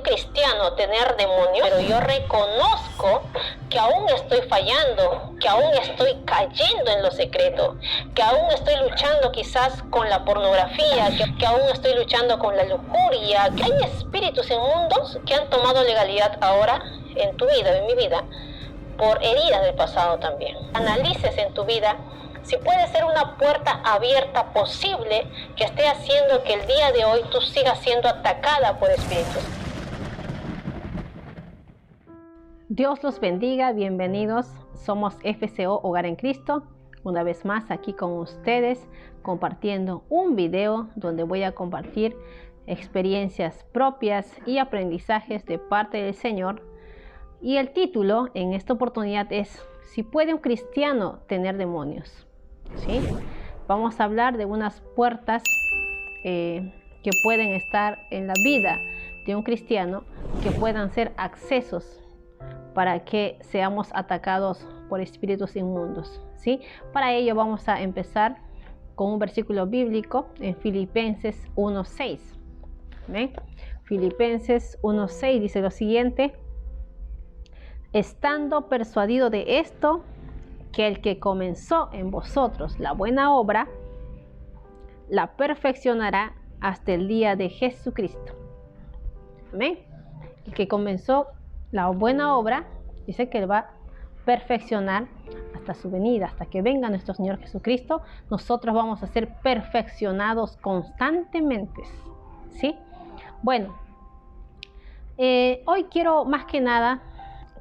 cristiano tener demonios, pero yo reconozco que aún estoy fallando, que aún estoy cayendo en lo secreto, que aún estoy luchando quizás con la pornografía, que aún estoy luchando con la lujuria, que hay espíritus inmundos que han tomado legalidad ahora en tu vida, en mi vida, por heridas del pasado también. Analices en tu vida si puede ser una puerta abierta posible que esté haciendo que el día de hoy tú sigas siendo atacada por espíritus. Dios los bendiga, bienvenidos. Somos FCO Hogar en Cristo. Una vez más aquí con ustedes compartiendo un video donde voy a compartir experiencias propias y aprendizajes de parte del Señor. Y el título en esta oportunidad es ¿Si puede un cristiano tener demonios? ¿Sí? Vamos a hablar de unas puertas que pueden estar en la vida de un cristiano, que puedan ser accesos para que seamos atacados por espíritus inmundos, ¿sí? Para ello vamos a empezar con un versículo bíblico en Filipenses 1:6. ¿Ven? Filipenses 1:6 dice lo siguiente: estando persuadido de esto, que el que comenzó en vosotros la buena obra, la perfeccionará hasta el día de Jesucristo. Amén. El que comenzó la buena obra, dice que él va a perfeccionar hasta su venida, hasta que venga nuestro Señor Jesucristo. Nosotros vamos a ser perfeccionados constantemente, ¿sí? Bueno, hoy quiero más que nada,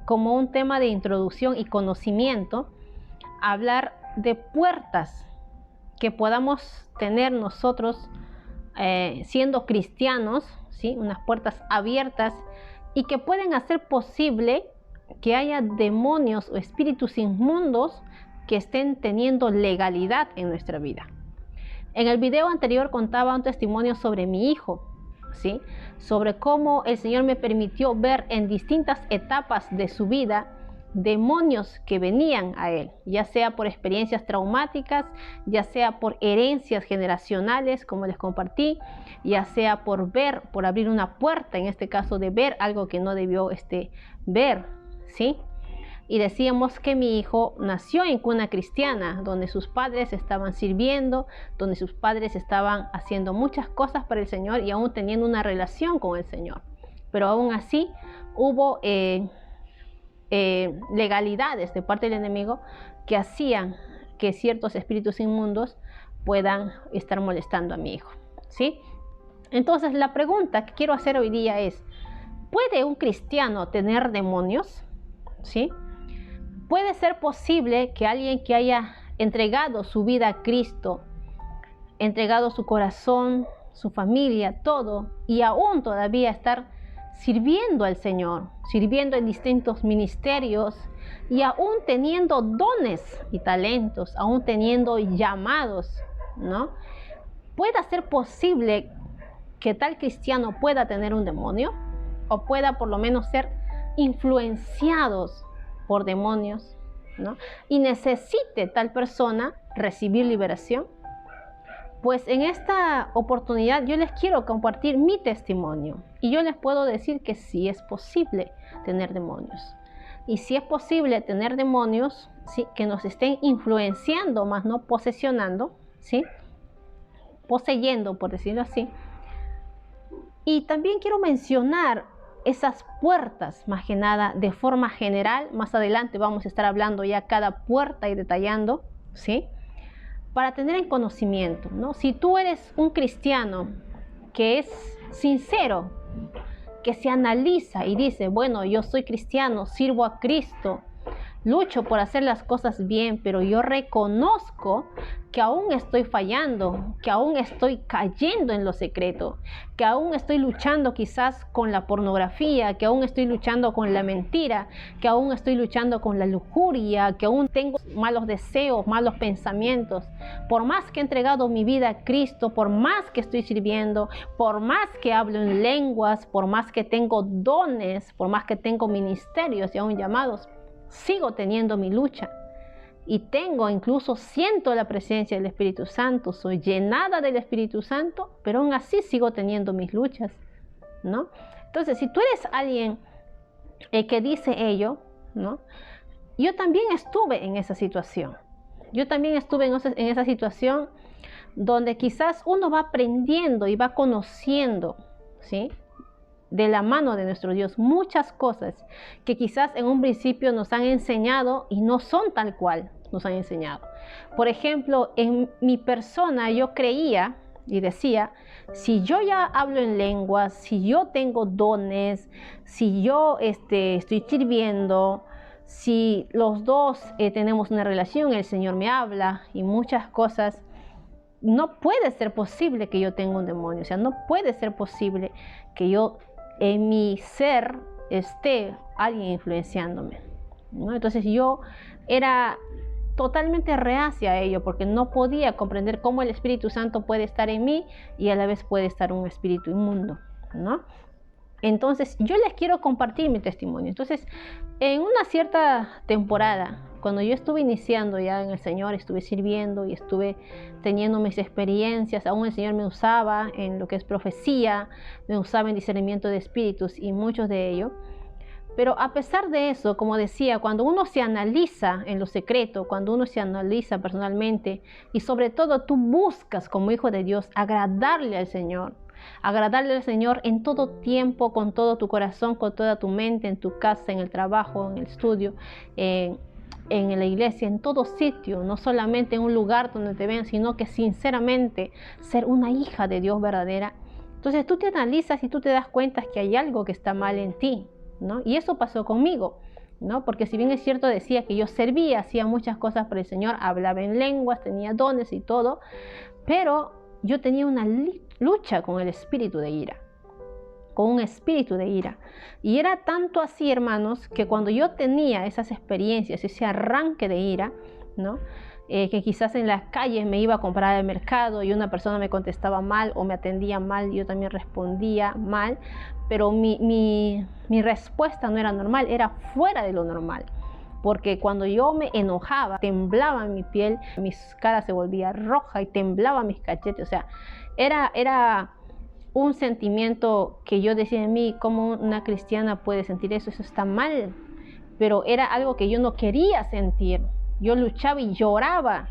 como un tema de introducción y conocimiento, hablar de puertas que podamos tener nosotros siendo cristianos, ¿sí? Unas puertas abiertas y que pueden hacer posible que haya demonios o espíritus inmundos que estén teniendo legalidad en nuestra vida. En el video anterior contaba un testimonio sobre mi hijo, ¿sí? Sobre cómo el Señor me permitió ver en distintas etapas de su vida demonios que venían a él, ya sea por experiencias traumáticas, ya sea por herencias generacionales, como les compartí, ya sea por abrir una puerta, en este caso de ver algo que no debió ver, ¿sí? Y decíamos que mi hijo nació en cuna cristiana, donde sus padres estaban sirviendo, donde sus padres estaban haciendo muchas cosas para el Señor y aún teniendo una relación con el Señor. Pero aún así hubo legalidades de parte del enemigo que hacían que ciertos espíritus inmundos puedan estar molestando a mi hijo, ¿sí? Entonces la pregunta que quiero hacer hoy día es: ¿puede un cristiano tener demonios? ¿Sí? ¿Puede ser posible que alguien que haya entregado su vida a Cristo, entregado su corazón, su familia, todo, y aún todavía estar sirviendo al Señor, sirviendo en distintos ministerios y aún teniendo dones y talentos, aún teniendo llamados, ¿no? ¿Puede ser posible que tal cristiano pueda tener un demonio o pueda por lo menos ser influenciados por demonios, ¿no? Y necesite tal persona recibir liberación? Pues en esta oportunidad yo les quiero compartir mi testimonio y yo les puedo decir que sí es posible tener demonios. Y si es posible tener demonios, ¿sí? Que nos estén influenciando, más no posesionando, ¿sí? Poseyendo, por decirlo así. Y también quiero mencionar esas puertas, más que nada, de forma general. Más adelante vamos a estar hablando ya cada puerta y detallando, ¿sí? Para tener en conocimiento, ¿no? Si tú eres un cristiano que es sincero, que se analiza y dice, bueno, yo soy cristiano, sirvo a Cristo, lucho por hacer las cosas bien, pero yo reconozco que aún estoy fallando, que aún estoy cayendo en lo secreto, que aún estoy luchando quizás con la pornografía, que aún estoy luchando con la mentira, que aún estoy luchando con la lujuria, que aún tengo malos deseos, malos pensamientos. Por más que he entregado mi vida a Cristo, por más que estoy sirviendo, por más que hablo en lenguas, por más que tengo dones, por más que tengo ministerios y aún llamados, sigo teniendo mi lucha y siento la presencia del Espíritu Santo, soy llenada del Espíritu Santo, pero aún así sigo teniendo mis luchas, ¿no? Entonces, si tú eres alguien que dice ello, ¿no? Yo también estuve en esa situación. Yo también estuve en esa situación donde quizás uno va aprendiendo y va conociendo, ¿sí?, de la mano de nuestro Dios muchas cosas que quizás en un principio nos han enseñado y no son tal cual nos han enseñado. Por ejemplo, en mi persona yo creía y decía, si yo ya hablo en lenguas, si yo tengo dones, si yo estoy sirviendo, si los dos tenemos una relación, el Señor me habla y muchas cosas, no puede ser posible que yo tenga un demonio. O sea, no puede ser posible que yo en mi ser esté alguien influenciándome, ¿no? Entonces yo era totalmente reacia a ello porque no podía comprender cómo el Espíritu Santo puede estar en mí y a la vez puede estar un espíritu inmundo, ¿no? Entonces yo les quiero compartir mi testimonio. Entonces, en una cierta temporada, cuando yo estuve iniciando ya en el Señor, estuve sirviendo y estuve teniendo mis experiencias, aún el Señor me usaba en lo que es profecía, me usaba en discernimiento de espíritus y muchos de ellos. Pero a pesar de eso, como decía, cuando uno se analiza en lo secreto, cuando uno se analiza personalmente y sobre todo tú buscas como hijo de Dios agradarle al Señor en todo tiempo, con todo tu corazón, con toda tu mente, en tu casa, en el trabajo, en el estudio, en la iglesia, en todo sitio, no solamente en un lugar donde te ven, sino que sinceramente ser una hija de Dios verdadera. Entonces tú te analizas y tú te das cuenta que hay algo que está mal en ti, ¿no? Y eso pasó conmigo, ¿no? Porque si bien es cierto, decía que yo servía, hacía muchas cosas por el Señor, hablaba en lenguas, tenía dones y todo, pero yo tenía una lucha con el espíritu de ira, con un espíritu de ira. Y era tanto así, hermanos, que cuando yo tenía esas experiencias, ese arranque de ira, ¿no? Que quizás en las calles me iba a comprar al mercado y una persona me contestaba mal o me atendía mal, yo también respondía mal, pero mi respuesta no era normal, era fuera de lo normal. Porque cuando yo me enojaba, temblaba mi piel, mi cara se volvía roja y temblaba mis cachetes. O sea, era un sentimiento que yo decía en mí, ¿cómo una cristiana puede sentir eso? Eso está mal. Pero era algo que yo no quería sentir. Yo luchaba y lloraba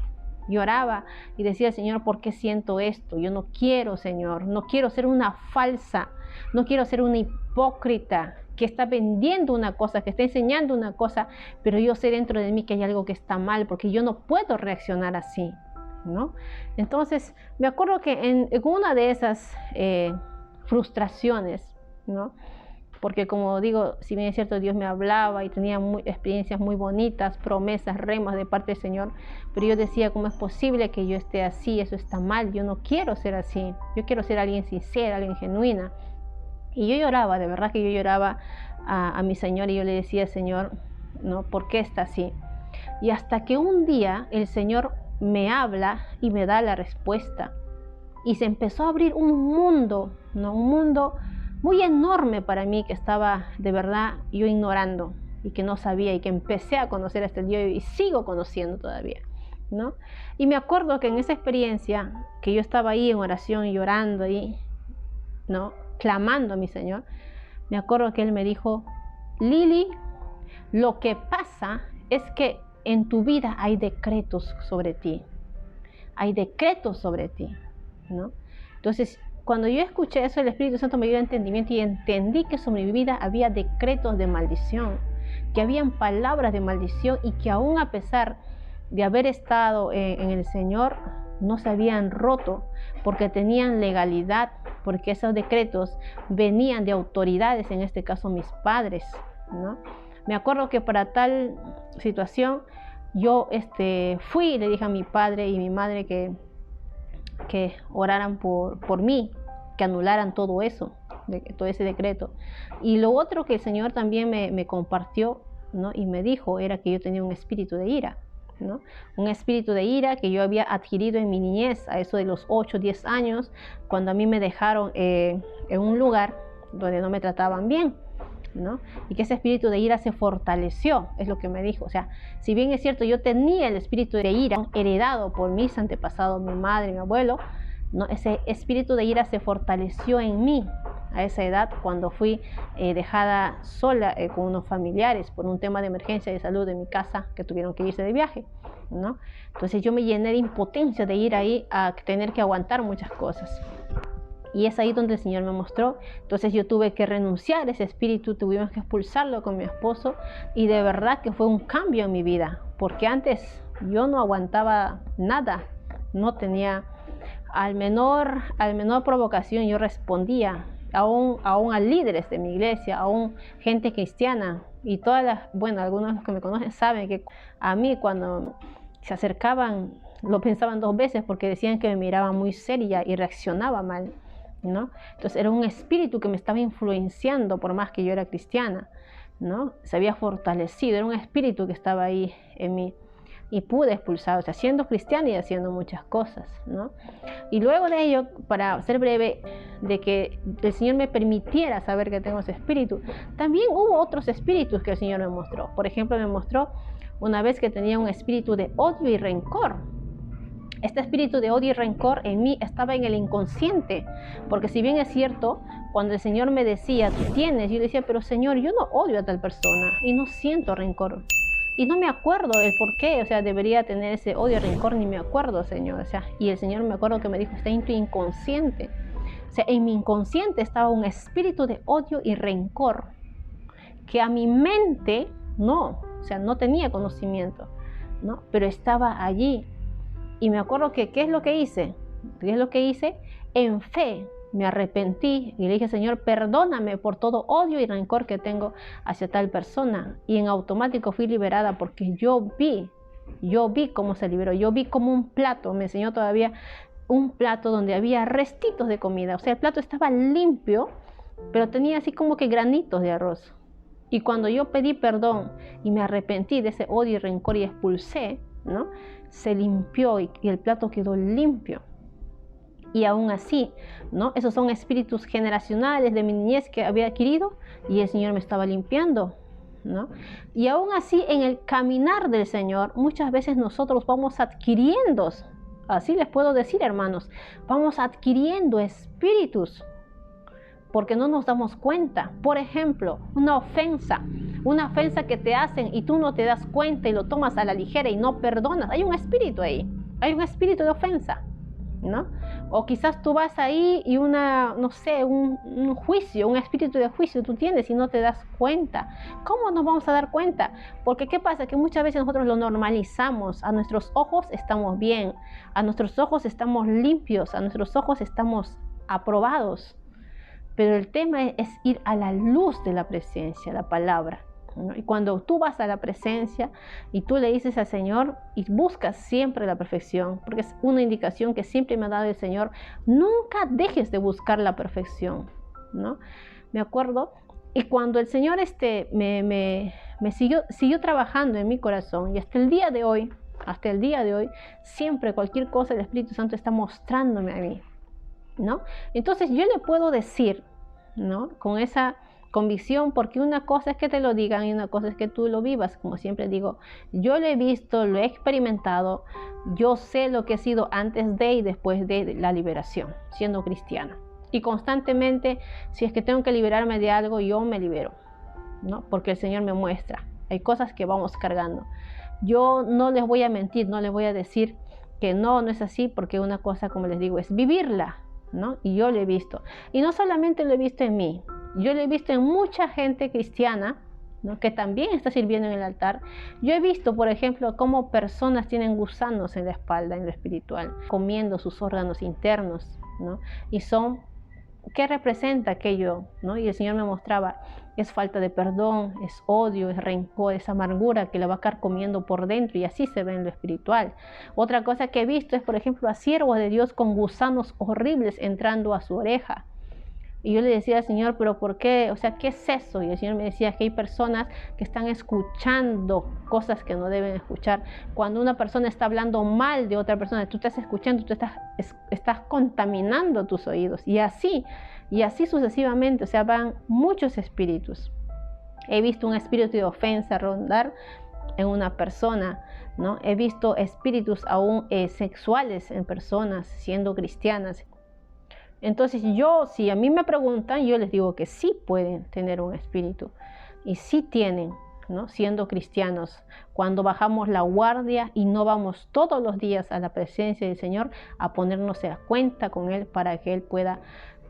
y decía, Señor, ¿por qué siento esto? Yo no quiero, Señor, no quiero ser una falsa, no quiero ser una hipócrita que está vendiendo una cosa, que está enseñando una cosa, pero yo sé dentro de mí que hay algo que está mal, porque yo no puedo reaccionar así, ¿no? Entonces, me acuerdo que en una de esas frustraciones, ¿no? Porque como digo, si bien es cierto, Dios me hablaba y tenía experiencias muy bonitas, promesas, remas de parte del Señor, pero yo decía, ¿cómo es posible que yo esté así? Eso está mal, yo no quiero ser así, yo quiero ser alguien sincera, alguien genuina. Y yo lloraba, de verdad que yo lloraba a mi Señor y yo le decía, Señor, ¿no? ¿Por qué está así? Y hasta que un día el Señor me habla y me da la respuesta. Y se empezó a abrir un mundo, ¿no? Un mundo muy enorme para mí que estaba de verdad yo ignorando y que no sabía y que empecé a conocer hasta el día de hoy y sigo conociendo todavía, ¿no? Y me acuerdo que en esa experiencia que yo estaba ahí en oración llorando ahí, ¿no? Clamando a mi Señor, me acuerdo que Él me dijo, Lili, lo que pasa es que en tu vida hay decretos sobre ti, ¿no? Entonces, cuando yo escuché eso, el Espíritu Santo me dio entendimiento y entendí que sobre mi vida había decretos de maldición, que habían palabras de maldición y que aún a pesar de haber estado en el Señor, no se habían roto porque tenían legalidad, porque esos decretos venían de autoridades, en este caso mis padres, ¿no? Me acuerdo que para tal situación yo fui y le dije a mi padre y mi madre que oraran por mí, que anularan todo eso, todo ese decreto. Y lo otro que el Señor también me compartió, ¿no? Y me dijo era que yo tenía un espíritu de ira, ¿no? Un espíritu de ira que yo había adquirido en mi niñez, a eso de los 8, 10 años, cuando a mí me dejaron en un lugar donde no me trataban bien, ¿no? Y que ese espíritu de ira se fortaleció, es lo que me dijo. O sea, si bien es cierto, yo tenía el espíritu de ira heredado por mis antepasados, mi madre, mi abuelo, ¿no? Ese espíritu de ira se fortaleció en mí a esa edad, cuando fui dejada sola con unos familiares por un tema de emergencia de salud en mi casa, que tuvieron que irse de viaje, ¿no? Entonces yo me llené de impotencia de ir ahí a tener que aguantar muchas cosas. Y es ahí donde el Señor me mostró. Entonces yo tuve que renunciar a ese espíritu, tuvimos que expulsarlo con mi esposo, y de verdad que fue un cambio en mi vida, porque antes yo no aguantaba nada, no tenía, al menor provocación yo respondía, aún a líderes de mi iglesia, aún gente cristiana, y algunos de los que me conocen saben que a mí cuando se acercaban lo pensaban 2 veces, porque decían que me miraba muy seria y reaccionaba mal, ¿no? Entonces era un espíritu que me estaba influenciando por más que yo era cristiana, ¿no? Se había fortalecido, era un espíritu que estaba ahí en mí, y pude expulsar, o sea, siendo cristiana y haciendo muchas cosas, ¿no? Y luego de ello, para ser breve, de que el Señor me permitiera saber que tengo ese espíritu, también hubo otros espíritus que el Señor me mostró. Por ejemplo, me mostró una vez que tenía un espíritu de odio y rencor. Este espíritu de odio y rencor en mí estaba en el inconsciente, porque si bien es cierto, cuando el Señor me decía, tú tienes, yo le decía, pero Señor, yo no odio a tal persona y no siento rencor. Y no me acuerdo el por qué, o sea, debería tener ese odio y rencor, ni me acuerdo, Señor. O sea, y el Señor me acuerdo que me dijo, está en tu inconsciente. O sea, en mi inconsciente estaba un espíritu de odio y rencor, que a mi mente no, o sea, no tenía conocimiento, ¿no? Pero estaba allí. Y me acuerdo que, ¿qué es lo que hice? ¿Qué es lo que hice? En fe me arrepentí y le dije, Señor, perdóname por todo odio y rencor que tengo hacia tal persona. Y en automático fui liberada, porque yo vi cómo se liberó. Yo vi como un plato, me enseñó todavía un plato donde había restitos de comida. O sea, el plato estaba limpio, pero tenía así como que granitos de arroz. Y cuando yo pedí perdón y me arrepentí de ese odio y rencor y expulsé, ¿no? Se limpió y el plato quedó limpio. Y aún así, ¿no? Esos son espíritus generacionales de mi niñez que había adquirido, y el Señor me estaba limpiando, ¿no? Y aún así, en el caminar del Señor, muchas veces nosotros vamos adquiriendo, así les puedo decir, hermanos, vamos adquiriendo espíritus, porque no nos damos cuenta. Por ejemplo, una ofensa que te hacen y tú no te das cuenta y lo tomas a la ligera y no perdonas. Hay un espíritu ahí, hay un espíritu de ofensa, ¿no? O quizás tú vas ahí y un juicio, un espíritu de juicio tú tienes y no te das cuenta. ¿Cómo nos vamos a dar cuenta? Porque ¿qué pasa? Que muchas veces nosotros lo normalizamos. A nuestros ojos estamos bien, a nuestros ojos estamos limpios, a nuestros ojos estamos aprobados. Pero el tema es ir a la luz de la presencia, la palabra, ¿no? Y cuando tú vas a la presencia y tú le dices al Señor y buscas siempre la perfección, porque es una indicación que siempre me ha dado el Señor, nunca dejes de buscar la perfección, ¿no? Me acuerdo, y cuando el Señor me siguió trabajando en mi corazón, y hasta el día de hoy, siempre cualquier cosa el Espíritu Santo está mostrándome a mí, ¿no? Entonces yo le puedo decir, ¿no? Con esa convicción, porque una cosa es que te lo digan y una cosa es que tú lo vivas. Como siempre digo, yo lo he visto, lo he experimentado, yo sé lo que he sido antes de y después de la liberación, siendo cristiana. Y constantemente, si es que tengo que liberarme de algo, yo me libero, ¿no? Porque el Señor me muestra. Hay cosas que vamos cargando. Yo no les voy a mentir, no les voy a decir que no es así, porque una cosa, como les digo, es vivirla, ¿no? Y yo lo he visto. Y no solamente lo he visto en mí, yo lo he visto en mucha gente cristiana, ¿no? Que también está sirviendo en el altar. Yo he visto, por ejemplo, cómo personas tienen gusanos en la espalda, en lo espiritual, comiendo sus órganos internos, ¿no? Y ¿qué representa aquello, ¿no? Y el Señor me mostraba, es falta de perdón, es odio, es rencor, es amargura que la va carcomiendo por dentro, y así se ve en lo espiritual. Otra cosa que he visto es, por ejemplo, a siervos de Dios con gusanos horribles entrando a su oreja. Y yo le decía al Señor, ¿pero por qué? O sea, ¿qué es eso? Y el Señor me decía que hay personas que están escuchando cosas que no deben escuchar. Cuando una persona está hablando mal de otra persona, tú estás escuchando, tú estás contaminando tus oídos. Y así sucesivamente, o sea, van muchos espíritus. He visto un espíritu de ofensa rondar en una persona, ¿no? He visto espíritus aún sexuales en personas siendo cristianas. Entonces si a mí me preguntan, yo les digo que sí pueden tener un espíritu y sí tienen, ¿no? Siendo cristianos, cuando bajamos la guardia y no vamos todos los días a la presencia del Señor a ponernos a cuenta con Él para que Él pueda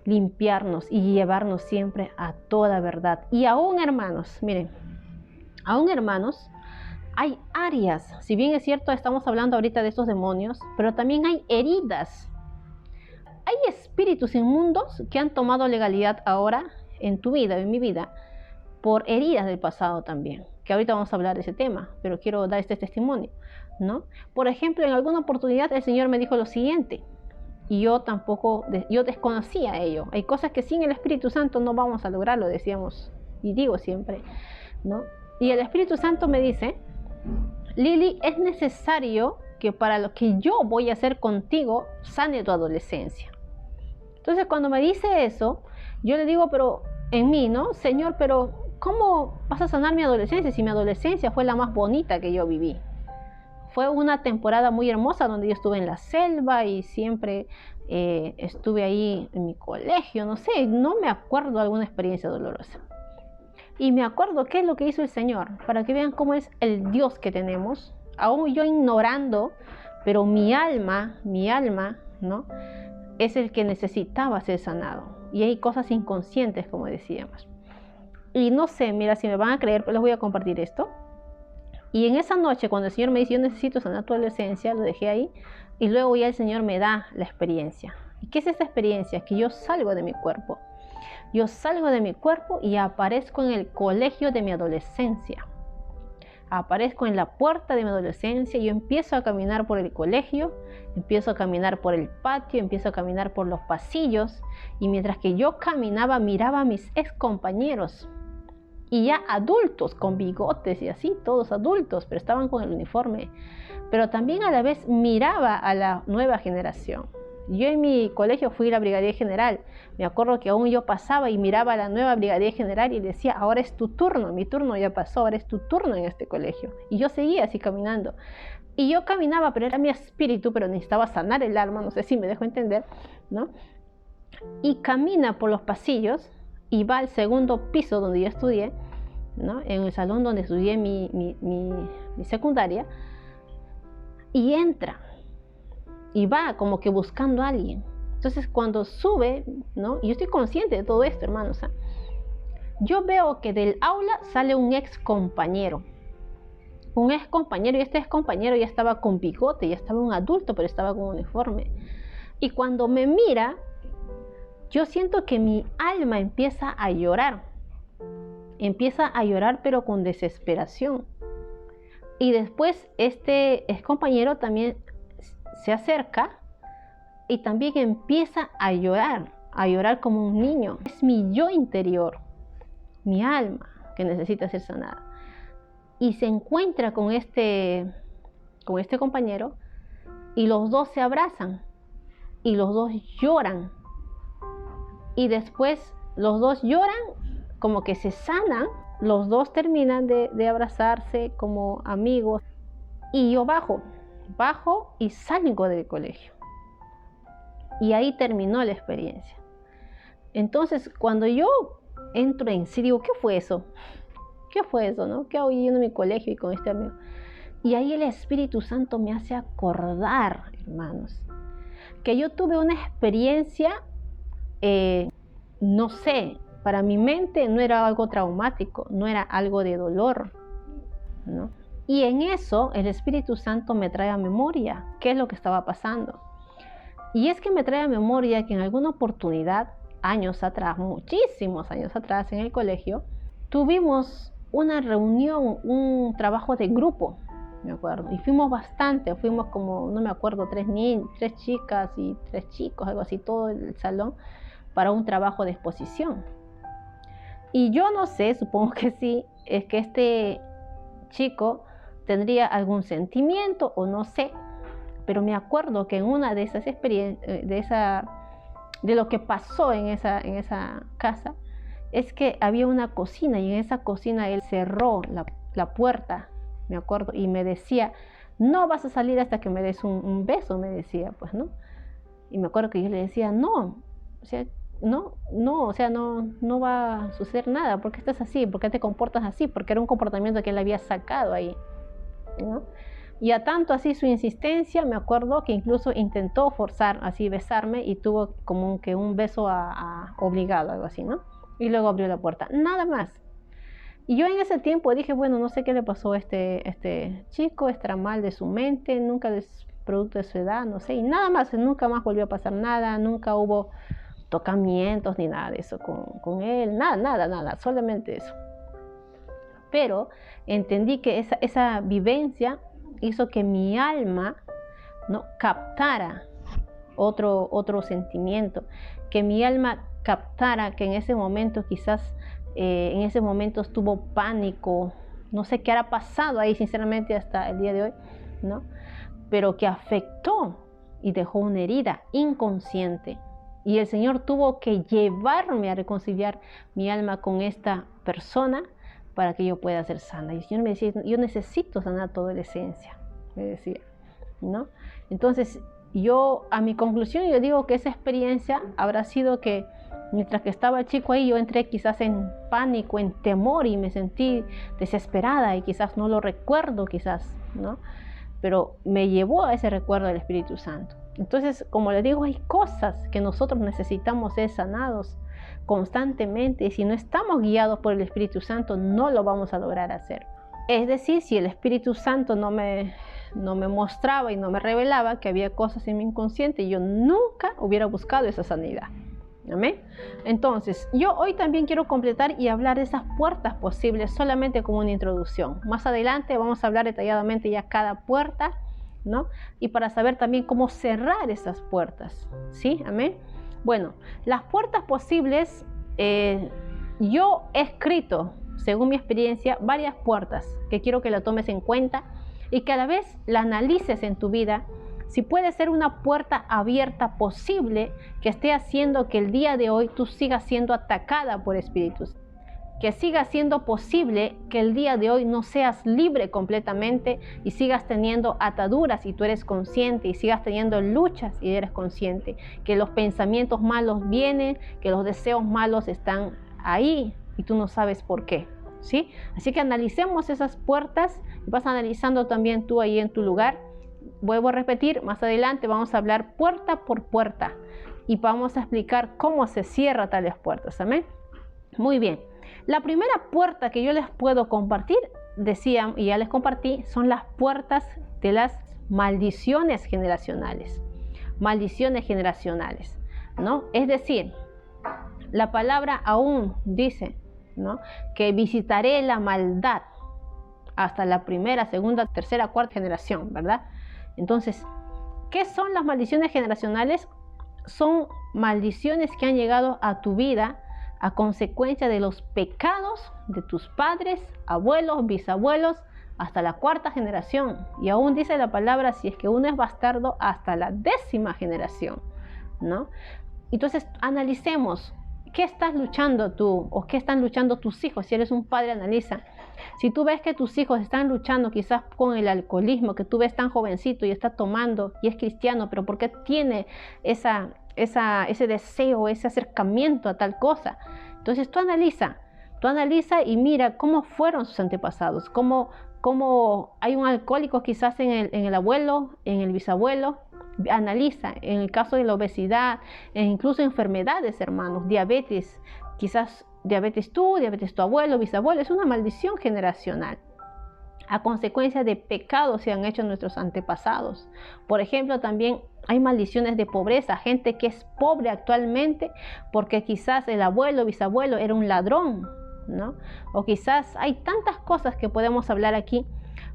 limpiarnos y llevarnos siempre a toda verdad. Y aún, hermanos, miren, aún, hermanos, hay áreas, si bien es cierto, estamos hablando ahorita de estos demonios, pero también hay heridas. Hay espíritus inmundos que han tomado legalidad ahora en tu vida, en mi vida, por heridas del pasado también, que ahorita vamos a hablar de ese tema, pero quiero dar este testimonio, ¿no? Por ejemplo, en alguna oportunidad el Señor me dijo lo siguiente, y yo desconocía ello. Hay cosas que sin el Espíritu Santo no vamos a lograrlo, decíamos, y digo siempre, ¿no? Y el Espíritu Santo me dice, Lili, es necesario que para lo que yo voy a hacer contigo, sane tu adolescencia. Entonces, cuando me dice eso, yo le digo, pero en mí, ¿no? Señor, pero ¿cómo vas a sanar mi adolescencia si mi adolescencia fue la más bonita que yo viví? Fue una temporada muy hermosa donde yo estuve en la selva y siempre estuve ahí en mi colegio, no sé, no me acuerdo de alguna experiencia dolorosa. Y me acuerdo qué es lo que hizo el Señor, para que vean cómo es el Dios que tenemos, aún yo ignorando, pero mi alma, ¿no? Es el que necesitaba ser sanado. Y hay cosas inconscientes, como decíamos. Y no sé, mira, si me van a creer, pues les voy a compartir esto. Y en esa noche, cuando el Señor me dice, yo necesito sanar tu adolescencia, lo dejé ahí. Y luego ya el Señor me da la experiencia. ¿Y qué es esta experiencia? Que yo salgo de mi cuerpo. Yo salgo de mi cuerpo y aparezco en el colegio de mi adolescencia. Aparezco en la puerta de mi adolescencia y yo empiezo a caminar por el colegio, empiezo a caminar por el patio, empiezo a caminar por los pasillos. Y mientras que yo caminaba, miraba a mis ex compañeros. Y ya adultos, con bigotes y así, todos adultos, pero estaban con el uniforme. Pero también a la vez miraba a la nueva generación. Yo en mi colegio fui la brigadier general. Me acuerdo que aún yo pasaba y miraba a la nueva brigadier general y decía, ahora es tu turno, mi turno ya pasó, ahora es tu turno en este colegio. Y yo seguía así caminando. Y yo caminaba, pero era mi espíritu, pero necesitaba sanar el alma, no sé si me dejo entender, ¿no? Y camina por los pasillos y va al segundo piso donde yo estudié, ¿no? En el salón donde estudié mi secundaria, y entra y va como que buscando a alguien. Entonces cuando sube, ¿no? Y yo estoy consciente de todo esto, hermanos, ¿eh? Yo veo que del aula sale un ex compañero, y este ex compañero ya estaba con bigote, ya estaba un adulto, pero estaba con uniforme. Y cuando me mira, yo siento que mi alma empieza a llorar pero con desesperación. Y después este ex compañero también se acerca y también empieza a llorar como un niño. Es mi yo interior, mi alma, que necesita ser sanada. Y se encuentra con este compañero y los dos se abrazan y los dos lloran. Y después los dos lloran, como que se sanan, los dos terminan de abrazarse como amigos. Y yo bajo y salgo del colegio. Y ahí terminó la experiencia. Entonces, cuando yo entro en sí, digo, ¿qué fue eso? ¿Qué fue eso, no? ¿Qué hago yendo a mi colegio y con este amigo? Y ahí el Espíritu Santo me hace acordar, hermanos, que yo tuve una experiencia, no sé, para mi mente no era algo traumático, no era algo de dolor, ¿no? Y en eso el Espíritu Santo me trae a memoria qué es lo que estaba pasando. Y es que me trae a memoria que en alguna oportunidad, años atrás, muchísimos años atrás en el colegio, tuvimos una reunión, un trabajo de grupo, me acuerdo. Y fuimos bastante, fuimos como, no me acuerdo, 3 chicas y 3 chicos, algo así, todo el salón, para un trabajo de exposición. Y yo no sé, supongo que sí, es que este chico tendría algún sentimiento o no sé, pero me acuerdo que en una de esas experiencias, de lo que pasó en esa casa, es que había una cocina y en esa cocina él cerró la puerta, me acuerdo, y me decía, no vas a salir hasta que me des un beso, me decía, pues, ¿no? Y me acuerdo que yo le decía, no, sea, o sea, no va a suceder nada. ¿Por qué estás así? ¿Por qué te comportas así? Porque era un comportamiento que él había sacado ahí, ¿no? Y a tanto así su insistencia, me acuerdo que incluso intentó forzar, así besarme, y tuvo como que un beso obligado, algo así, ¿no? Y luego abrió la puerta, nada más. Y yo en ese tiempo dije, bueno, no sé qué le pasó a este chico, estará mal de su mente, nunca es producto de su edad, no sé, y nada más, nunca más volvió a pasar nada, nunca hubo tocamientos ni nada de eso con él, nada, solamente eso. Pero entendí que esa vivencia hizo que mi alma, ¿no?, captara otro sentimiento, que mi alma captara que en ese momento quizás en ese momento estuvo pánico, no sé qué hará pasado ahí sinceramente hasta el día de hoy, ¿no? Pero que afectó y dejó una herida inconsciente. Y el Señor tuvo que llevarme a reconciliar mi alma con esta persona para que yo pueda ser sana. Y el Señor me decía, yo necesito sanar toda la esencia, me decía, ¿no? Entonces, a mi conclusión, yo digo que esa experiencia habrá sido que mientras que estaba el chico ahí, yo entré quizás en pánico, en temor, y me sentí desesperada, y quizás no lo recuerdo, quizás, ¿no? Pero me llevó a ese recuerdo del Espíritu Santo. Entonces, como les digo, hay cosas que nosotros necesitamos ser sanados constantemente, y si no estamos guiados por el Espíritu Santo, no lo vamos a lograr hacer. Es decir, si el Espíritu Santo no me mostraba y no me revelaba que había cosas en mi inconsciente, yo nunca hubiera buscado esa sanidad. ¿Amén? Entonces, yo hoy también quiero completar y hablar de esas puertas posibles solamente como una introducción. Más adelante vamos a hablar detalladamente ya cada puerta, ¿no? Y para saber también cómo cerrar esas puertas, ¿sí? Amén. Bueno, las puertas posibles, yo he escrito, según mi experiencia, varias puertas que quiero que la tomes en cuenta y que a la vez la analices en tu vida, si puede ser una puerta abierta posible que esté haciendo que el día de hoy tú sigas siendo atacada por espíritus, que siga siendo posible que el día de hoy no seas libre completamente y sigas teniendo ataduras y tú eres consciente, y sigas teniendo luchas y eres consciente, que los pensamientos malos vienen, que los deseos malos están ahí y tú no sabes por qué, ¿sí? Así que analicemos esas puertas, vas analizando también tú ahí en tu lugar. Vuelvo a repetir, más adelante vamos a hablar puerta por puerta y vamos a explicar cómo se cierran tales puertas. ¿Amén? Muy bien. La primera puerta que yo les puedo compartir, decían y ya les compartí, son las puertas de las maldiciones generacionales. Maldiciones generacionales, ¿no? Es decir, la palabra aún dice, ¿no?, que visitaré la maldad hasta la primera, segunda, tercera, cuarta generación, ¿verdad? Entonces, ¿qué son las maldiciones generacionales? Son maldiciones que han llegado a tu vida a consecuencia de los pecados de tus padres, abuelos, bisabuelos, hasta la cuarta generación. Y aún dice la palabra, si es que uno es bastardo, hasta la 10ª generación, ¿no? Entonces, analicemos, ¿qué estás luchando tú? ¿O qué están luchando tus hijos? Si eres un padre, analiza. Si tú ves que tus hijos están luchando quizás con el alcoholismo, que tú ves tan jovencito y está tomando y es cristiano, pero ¿por qué tiene ese deseo, ese acercamiento a tal cosa? Entonces tú analiza y mira cómo fueron sus antepasados, cómo hay un alcohólico quizás en el abuelo, en el bisabuelo. Analiza, en el caso de la obesidad, e incluso enfermedades, hermanos, diabetes, quizás diabetes tu abuelo, bisabuelo, es una maldición generacional a consecuencia de pecados que han hecho nuestros antepasados. Por ejemplo, también hay maldiciones de pobreza, gente que es pobre actualmente porque quizás el abuelo, bisabuelo era un ladrón, ¿no? O quizás hay tantas cosas que podemos hablar aquí,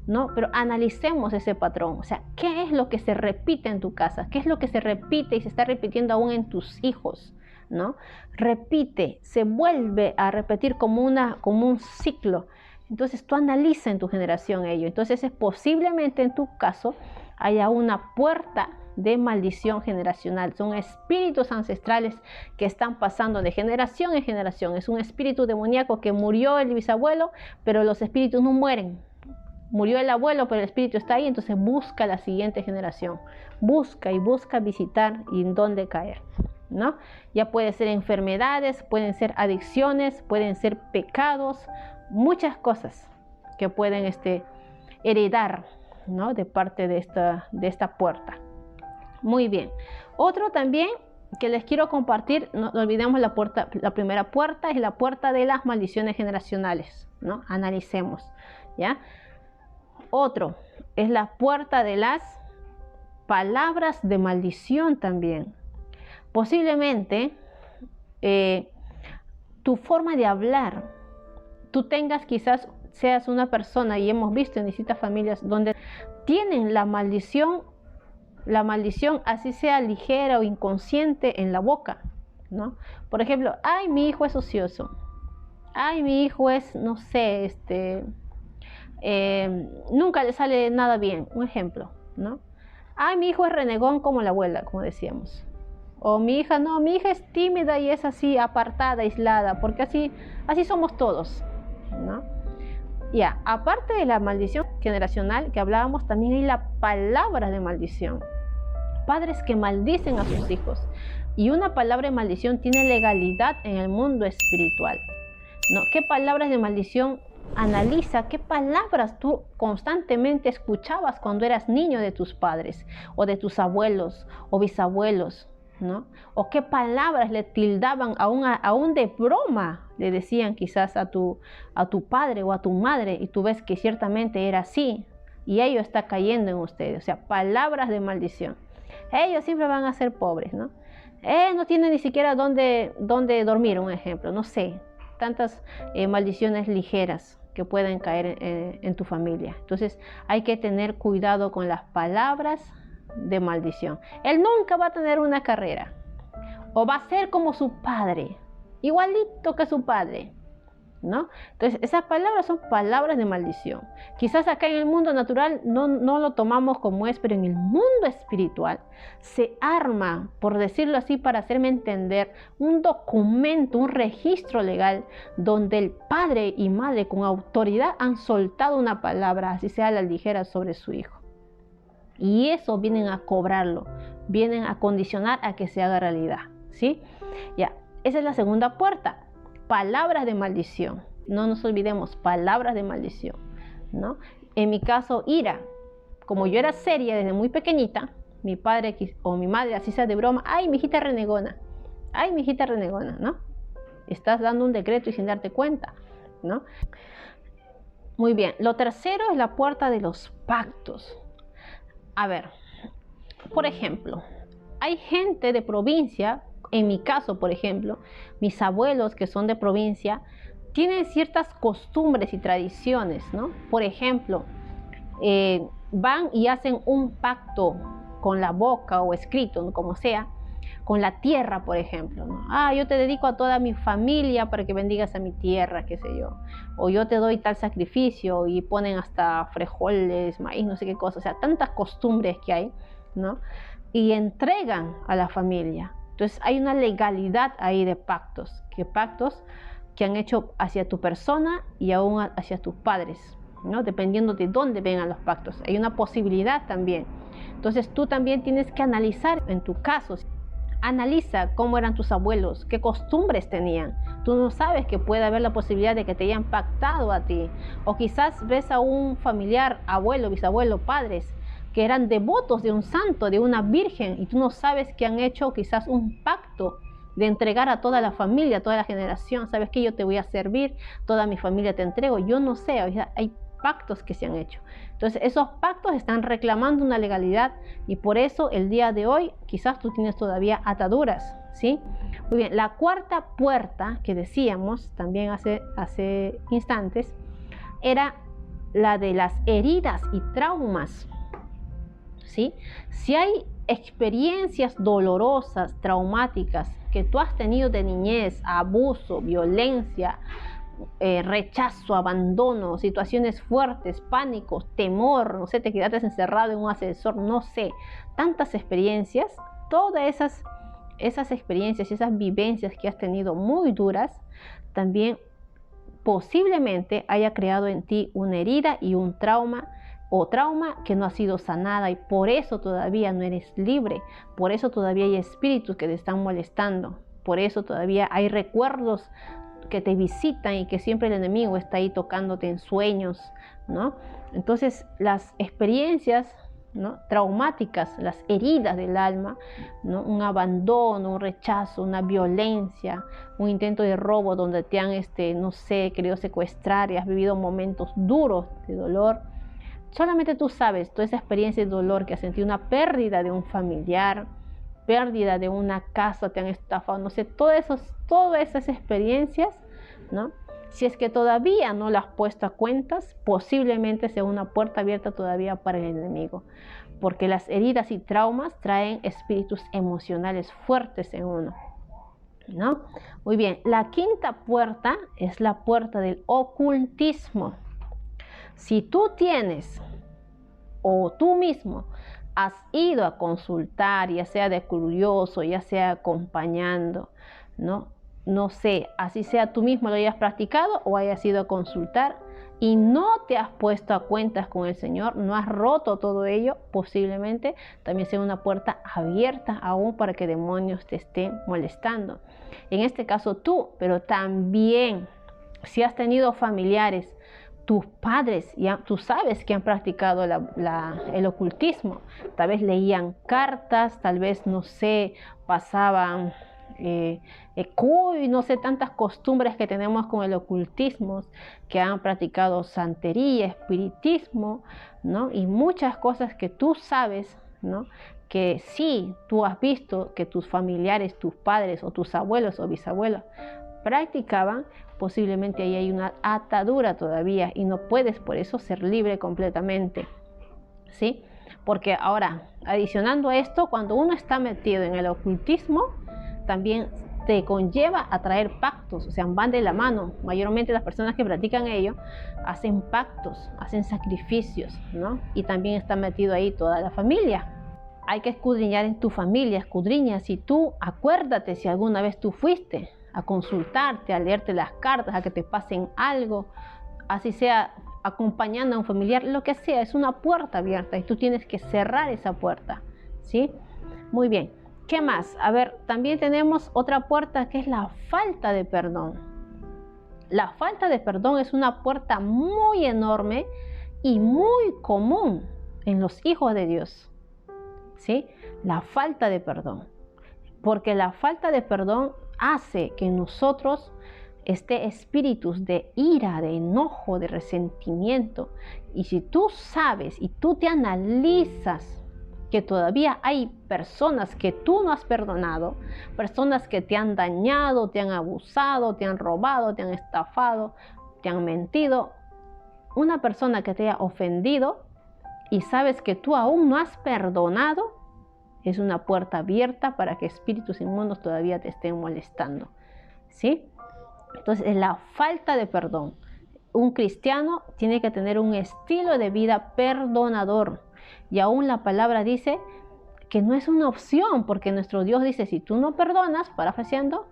¿no? Pero analicemos ese patrón, o sea, ¿qué es lo que se repite en tu casa? ¿Qué es lo que se repite y se está repitiendo aún en tus hijos? ¿No? Repite, se vuelve a repetir como un ciclo. Entonces tú analiza en tu generación ello. Entonces posiblemente en tu caso haya una puerta de maldición generacional. Son espíritus ancestrales que están pasando de generación en generación. Es un espíritu demoníaco que murió el bisabuelo, pero los espíritus no mueren. Murió el abuelo, pero el espíritu está ahí, entonces busca la siguiente generación. Busca visitar y en dónde caer. ¿no? Ya puede ser enfermedades, pueden ser adicciones, pueden ser pecados, muchas cosas que pueden heredar, ¿no? De parte de esta puerta. Muy bien. Otro también que les quiero compartir, no olvidemos la primera puerta, es la puerta de las maldiciones generacionales, ¿no? Analicemos, ¿ya? Otro es la puerta de las palabras de maldición también. Posiblemente tu forma de hablar, tú seas una persona, y hemos visto en distintas familias donde tienen la maldición, así sea ligera o inconsciente, en la boca, ¿no? Por ejemplo, ay, mi hijo es ocioso, ay, mi hijo es, no sé, nunca le sale nada bien, un ejemplo, ¿no? Ay, mi hijo es renegón como la abuela, como decíamos. O mi hija, no, mi hija es tímida y es así, apartada, aislada, porque así somos todos, ¿no? Ya, aparte de la maldición generacional que hablábamos, también hay la palabra de maldición. Padres que maldicen a sus hijos. Y una palabra de maldición tiene legalidad en el mundo espiritual, ¿no? ¿Qué palabras de maldición? Analiza qué palabras tú constantemente escuchabas cuando eras niño de tus padres, o de tus abuelos o bisabuelos, ¿no? O qué palabras le tildaban aún de broma, le decían quizás a tu padre o a tu madre, y tú ves que ciertamente era así, y ello está cayendo en ustedes. O sea, palabras de maldición. Ellos siempre van a ser pobres, ¿no? No tienen ni siquiera dónde dormir, un ejemplo, no sé. Tantas maldiciones ligeras que pueden caer en tu familia. Entonces hay que tener cuidado con las palabras de maldición. Él nunca va a tener una carrera, o va a ser como su padre, igualito que su padre, ¿no? Entonces esas palabras son palabras de maldición. Quizás acá en el mundo natural no lo tomamos como es, pero en el mundo espiritual se arma, por decirlo así, para hacerme entender, un documento, un registro legal donde el padre y madre con autoridad han soltado una palabra, así sea a la ligera, sobre su hijo. Y eso vienen a cobrarlo, vienen a condicionar a que se haga realidad, ¿sí? Ya, esa es la segunda puerta. Palabras de maldición. No nos olvidemos, palabras de maldición, ¿no? En mi caso, ira. Como yo era seria desde muy pequeñita, mi padre o mi madre, así sea de broma, ay, mi hijita renegona, ay, mi hijita renegona, ¿no? Estás dando un decreto y sin darte cuenta, ¿no? Muy bien, lo tercero es la puerta de los pactos. A ver, por ejemplo, hay gente de provincia. En mi caso, por ejemplo, mis abuelos que son de provincia tienen ciertas costumbres y tradiciones, ¿no? Por ejemplo, van y hacen un pacto con la boca o escrito, ¿no? Como sea, con la tierra, por ejemplo, ¿no? Ah, yo te dedico a toda mi familia para que bendigas a mi tierra, qué sé yo. O yo te doy tal sacrificio, y ponen hasta frijoles, maíz, no sé qué cosa. O sea, tantas costumbres que hay, ¿no? Y entregan a la familia. Entonces hay una legalidad ahí de pactos que han hecho hacia tu persona y aún hacia tus padres, ¿no? Dependiendo de dónde vengan los pactos. Hay una posibilidad también. Entonces tú también tienes que analizar en tu caso. Analiza cómo eran tus abuelos, qué costumbres tenían. Tú no sabes que puede haber la posibilidad de que te hayan pactado a ti. O quizás ves a un familiar, abuelo, bisabuelo, padres, que eran devotos de un santo, de una virgen, y tú no sabes que han hecho quizás un pacto de entregar a toda la familia, a toda la generación. ¿Sabes qué? Yo te voy a servir, toda mi familia te entrego. Yo no sé, o sea, hay pactos que se han hecho. Entonces esos pactos están reclamando una legalidad, y por eso el día de hoy quizás tú tienes todavía ataduras, ¿sí? Muy bien, la cuarta puerta que decíamos también hace instantes era la de las heridas y traumas, ¿sí? Si hay experiencias dolorosas, traumáticas que tú has tenido de niñez, abuso, violencia, rechazo, abandono, situaciones fuertes, pánico, temor, no sé, te quedaste encerrado en un ascensor, no sé, tantas experiencias, todas esas experiencias y esas vivencias que has tenido muy duras, también posiblemente haya creado en ti una herida y un trauma, o trauma que no ha sido sanada y por eso todavía no eres libre, por eso todavía hay espíritus que te están molestando, por eso todavía hay recuerdos que te visitan y que siempre el enemigo está ahí tocándote en sueños, ¿no? Entonces las experiencias, ¿no?, traumáticas, las heridas del alma, ¿no?, un abandono, un rechazo, una violencia, un intento de robo donde te han, no sé, querido secuestrar y has vivido momentos duros de dolor. Solamente tú sabes toda esa experiencia de dolor que has sentido, una pérdida de un familiar, pérdida de una casa, te han estafado, no sé, todas esas experiencias, ¿no? Si es que todavía no las has puesto a cuentas, posiblemente sea una puerta abierta todavía para el enemigo, porque las heridas y traumas traen espíritus emocionales fuertes en uno, ¿no? Muy bien, la quinta puerta es la puerta del ocultismo. Si tú tienes o tú mismo has ido a consultar, ya sea de curioso, ya sea acompañando, no sé, así sea tú mismo lo hayas practicado o hayas ido a consultar y no te has puesto a cuentas con el Señor, no has roto todo ello, posiblemente también sea una puerta abierta aún para que demonios te estén molestando. En este caso tú, pero también si has tenido familiares, tus padres, ya tú sabes que han practicado el ocultismo, tal vez leían cartas, tal vez, no sé, pasaban no sé, tantas costumbres que tenemos con el ocultismo, que han practicado santería, espiritismo, ¿no?, y muchas cosas que tú sabes, ¿no?, que sí, tú has visto que tus familiares, tus padres o tus abuelos o bisabuelos practicaban, posiblemente ahí hay una atadura todavía y no puedes por eso ser libre completamente, ¿sí? Porque ahora, adicionando a esto, cuando uno está metido en el ocultismo, también te conlleva a traer pactos, o sea, van de la mano. Mayormente las personas que practican ello hacen pactos, hacen sacrificios, ¿no? Y también está metido ahí toda la familia. Hay que escudriñar en tu familia, escudriña si tú, acuérdate si alguna vez tú fuiste a consultarte, a leerte las cartas, a que te pasen algo, así sea acompañando a un familiar, lo que sea, es una puerta abierta y tú tienes que cerrar esa puerta, ¿sí? Muy bien, ¿qué más? A ver, también tenemos otra puerta que es la falta de perdón. La falta de perdón es una puerta muy enorme y muy común en los hijos de Dios, ¿sí? La falta de perdón, porque la falta de perdón hace que en nosotros esté espíritus de ira, de enojo, de resentimiento. Y si tú sabes y tú te analizas que todavía hay personas que tú no has perdonado, personas que te han dañado, te han abusado, te han robado, te han estafado, te han mentido, una persona que te haya ofendido y sabes que tú aún no has perdonado, es una puerta abierta para que espíritus inmundos todavía te estén molestando, ¿sí? Entonces, es la falta de perdón. Un cristiano tiene que tener un estilo de vida perdonador. Y aún la palabra dice que no es una opción, porque nuestro Dios dice, si tú no perdonas, parafraseando,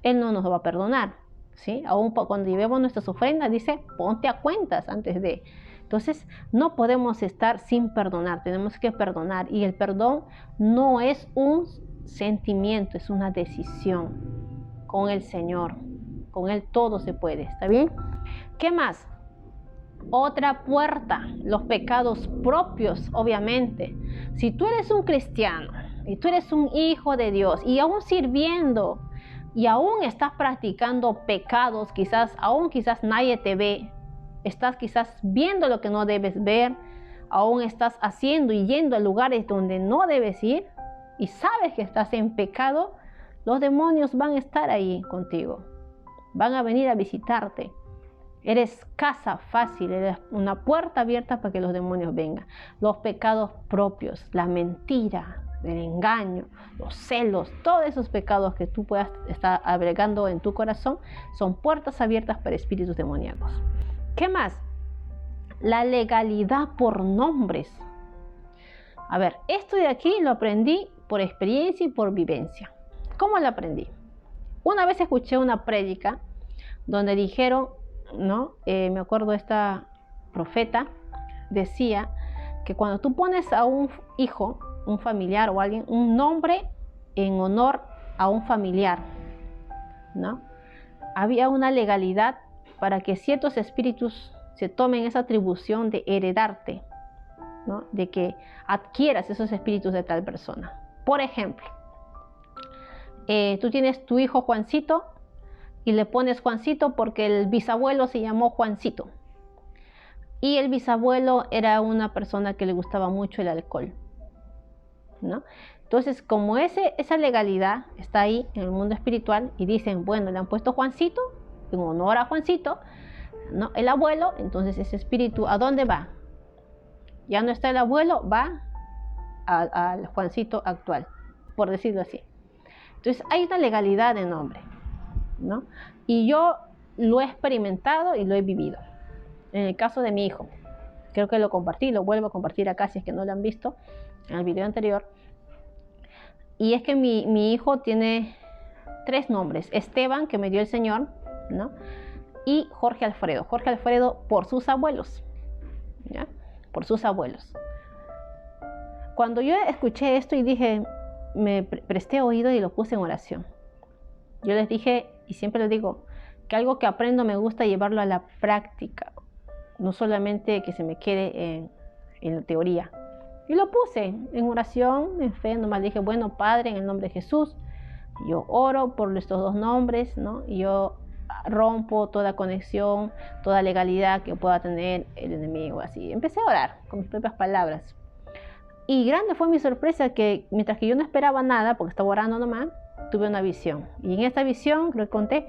Él no nos va a perdonar, ¿sí? Aún cuando llevemos nuestras ofrendas, dice, ponte a cuentas antes de... Entonces, no podemos estar sin perdonar, tenemos que perdonar. Y el perdón no es un sentimiento, es una decisión con el Señor. Con Él todo se puede, ¿está bien? ¿Qué más? Otra puerta, los pecados propios, obviamente. Si tú eres un cristiano y tú eres un hijo de Dios y aún sirviendo y aún estás practicando pecados, quizás nadie te ve, estás quizás viendo lo que no debes ver, aún estás haciendo y yendo a lugares donde no debes ir y sabes que estás en pecado, los demonios van a estar ahí contigo, van a venir a visitarte. Eres casa fácil, eres una puerta abierta para que los demonios vengan. Los pecados propios, la mentira, el engaño, los celos, todos esos pecados que tú puedas estar albergando en tu corazón son puertas abiertas para espíritus demoníacos. ¿Qué más? La legalidad por nombres. A ver, esto de aquí lo aprendí por experiencia y por vivencia. ¿Cómo lo aprendí? Una vez escuché una prédica donde dijeron, ¿no? Me acuerdo esta profeta decía que cuando tú pones a un hijo, un familiar o alguien, un nombre en honor a un familiar, ¿no? Había una legalidad para que ciertos espíritus se tomen esa atribución de heredarte, ¿no? De que adquieras esos espíritus de tal persona. Por ejemplo, tú tienes tu hijo Juancito y le pones Juancito porque el bisabuelo se llamó Juancito. Y el bisabuelo era una persona que le gustaba mucho el alcohol, ¿no? Entonces, como esa legalidad está ahí en el mundo espiritual y dicen, bueno, le han puesto Juancito en honor a Juancito, ¿no? El abuelo, entonces ese espíritu, ¿a dónde va? Ya no está el abuelo, va al Juancito actual, por decirlo así. Entonces, hay una legalidad de nombre, ¿no? Y yo lo he experimentado y lo he vivido. En el caso de mi hijo, creo que lo compartí, lo vuelvo a compartir acá si es que no lo han visto en el video anterior. Y es que mi hijo tiene 3 nombres: Esteban, que me dio el Señor, ¿no? Y Jorge Alfredo. Jorge Alfredo por sus abuelos, ¿ya? Por sus abuelos. Cuando yo escuché esto y dije, me presté oído y lo puse en oración. Yo les dije, y siempre les digo, que algo que aprendo me gusta llevarlo a la práctica, no solamente que se me quede en la teoría. Y lo puse en oración, en fe, nomás dije, bueno, Padre, en el nombre de Jesús, yo oro por estos 2 nombres, ¿no? Y yo rompo toda conexión, toda legalidad que pueda tener el enemigo. Así, empecé a orar con mis propias palabras. Y grande fue mi sorpresa que mientras que yo no esperaba nada, porque estaba orando nomás, tuve una visión. Y en esta visión, creo que conté,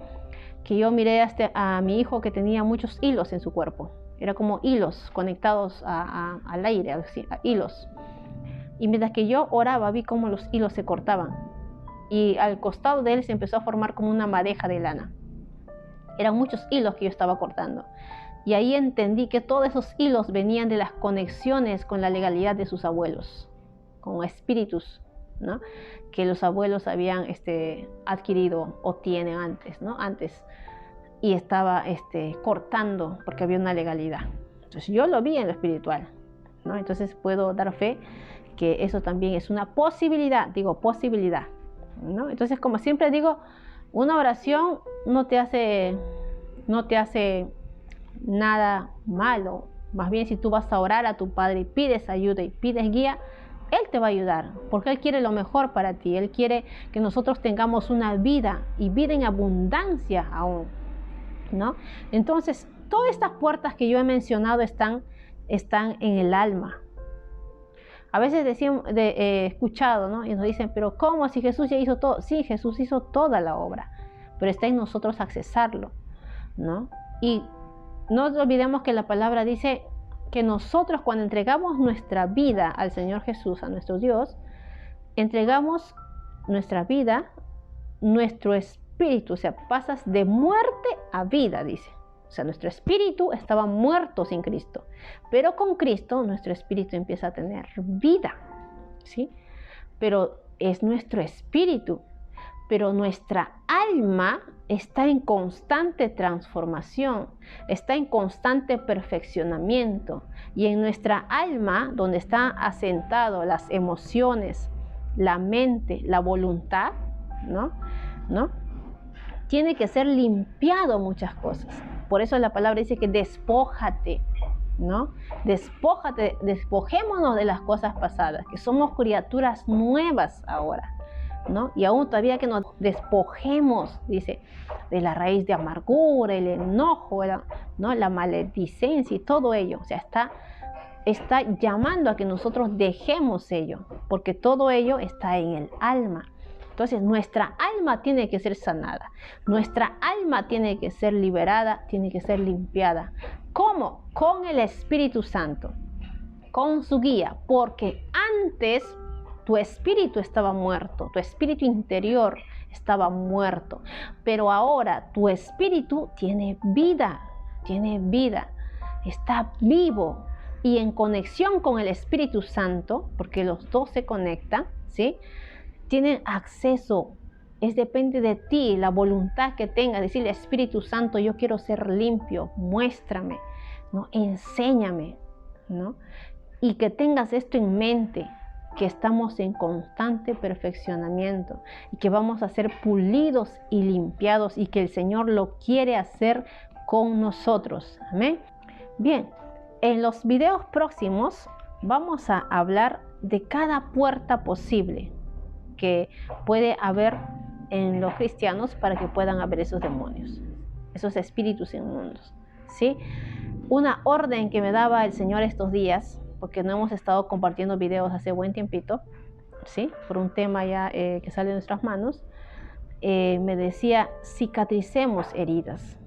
que yo miré a mi hijo que tenía muchos hilos en su cuerpo. Era como hilos conectados al aire, así, a hilos. Y mientras que yo oraba, vi cómo los hilos se cortaban. Y al costado de él se empezó a formar como una madeja de lana. Eran muchos hilos que yo estaba cortando. Y ahí entendí que todos esos hilos venían de las conexiones con la legalidad de sus abuelos, con espíritus, ¿no? Que los abuelos habían adquirido o tienen antes, ¿no? Antes. Y estaba cortando porque había una legalidad. Entonces yo lo vi en lo espiritual, ¿no? Entonces puedo dar fe que eso también es una posibilidad, digo posibilidad, ¿no? Entonces, como siempre digo, una oración no te hace nada malo. Más bien, si tú vas a orar a tu Padre y pides ayuda y pides guía, Él te va a ayudar, porque Él quiere lo mejor para ti. Él quiere que nosotros tengamos una vida y vida en abundancia aún, ¿no? Entonces, todas estas puertas que yo he mencionado están en el alma. A veces he escuchado, ¿no? Y nos dicen, pero ¿cómo? Si Jesús ya hizo todo. Sí, Jesús hizo toda la obra, pero está en nosotros accesarlo, ¿no? Y no olvidemos que la palabra dice que nosotros, cuando entregamos nuestra vida al Señor Jesús, a nuestro Dios, entregamos nuestra vida, nuestro espíritu, o sea, pasas de muerte a vida, dice. O sea, nuestro espíritu estaba muerto sin Cristo, pero con Cristo nuestro espíritu empieza a tener vida, ¿sí? Pero es nuestro espíritu, pero nuestra alma está en constante transformación, está en constante perfeccionamiento. Y en nuestra alma, donde están asentadas las emociones, la mente, la voluntad, ¿no? Tiene que ser limpiado muchas cosas. Por eso la palabra dice que despójate, ¿no? Despójate, despojémonos de las cosas pasadas, que somos criaturas nuevas ahora, ¿no? Y aún todavía que nos despojemos, dice, de la raíz de amargura, el enojo, ¿no? La maledicencia y todo ello. O sea, está llamando a que nosotros dejemos ello, porque todo ello está en el alma. Entonces, nuestra alma tiene que ser sanada, nuestra alma tiene que ser liberada, tiene que ser limpiada. ¿Cómo? Con el Espíritu Santo, con su guía, porque antes tu espíritu estaba muerto, tu espíritu interior estaba muerto, pero ahora tu espíritu tiene vida, está vivo y en conexión con el Espíritu Santo, porque los dos se conectan, ¿sí? Tienen acceso, depende de ti, la voluntad que tengas, decirle Espíritu Santo, yo quiero ser limpio, muéstrame, ¿no? Enséñame, ¿no? Y que tengas esto en mente, que estamos en constante perfeccionamiento y que vamos a ser pulidos y limpiados y que el Señor lo quiere hacer con nosotros. Amén. Bien, en los videos próximos vamos a hablar de cada puerta posible que puede haber en los cristianos para que puedan haber esos demonios, esos espíritus inmundos, ¿sí? Una orden que me daba el Señor estos días, porque no hemos estado compartiendo videos hace buen tiempito, ¿sí? Por un tema ya que sale de nuestras manos, me decía, cicatricemos heridas,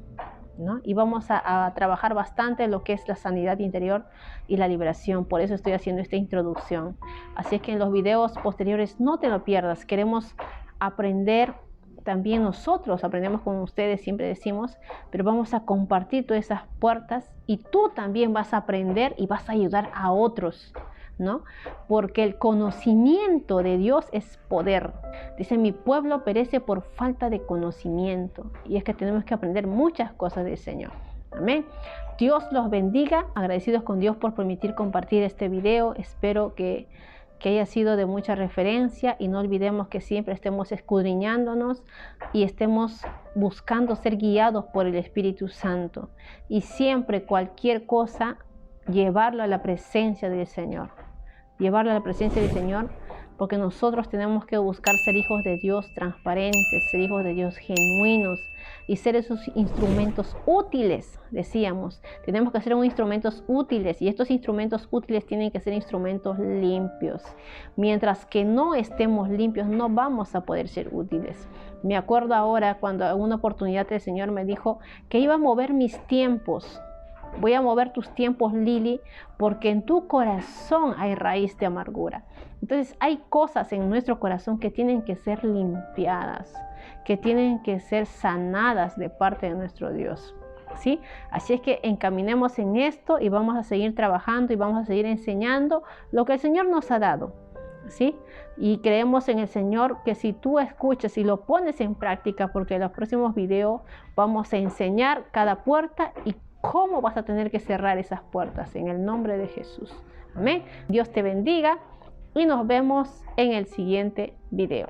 ¿no? Y vamos a trabajar bastante lo que es la sanidad interior y la liberación. Por eso estoy haciendo esta introducción. Así es que en los videos posteriores no te lo pierdas. Queremos aprender, también nosotros aprendemos con ustedes, siempre decimos, pero vamos a compartir todas esas puertas y tú también vas a aprender y vas a ayudar a otros, ¿no? Porque el conocimiento de Dios es poder. Dice, mi pueblo perece por falta de conocimiento. Y es que tenemos que aprender muchas cosas del Señor. Amén. Dios los bendiga. Agradecidos con Dios por permitir compartir este video. Espero que haya sido de mucha referencia y no olvidemos que siempre estemos escudriñándonos y estemos buscando ser guiados por el Espíritu Santo. Y siempre cualquier cosa, llevarlo a la presencia del Señor. Llevarlo a la presencia del Señor, porque nosotros tenemos que buscar ser hijos de Dios transparentes, ser hijos de Dios genuinos y ser esos instrumentos útiles, decíamos. Tenemos que ser instrumentos útiles y estos instrumentos útiles tienen que ser instrumentos limpios. Mientras que no estemos limpios, no vamos a poder ser útiles. Me acuerdo ahora cuando en una oportunidad el Señor me dijo que iba a mover mis tiempos. Voy a mover tus tiempos, Lili, porque en tu corazón hay raíz de amargura. Entonces hay cosas en nuestro corazón que tienen que ser limpiadas, que tienen que ser sanadas de parte de nuestro Dios, ¿sí? Así es que encaminemos en esto y vamos a seguir trabajando y vamos a seguir enseñando lo que el Señor nos ha dado, ¿sí? Y creemos en el Señor que si tú escuchas y lo pones en práctica, porque en los próximos videos vamos a enseñar cada puerta y cómo vas a tener que cerrar esas puertas en el nombre de Jesús. Amén. Dios te bendiga y nos vemos en el siguiente video.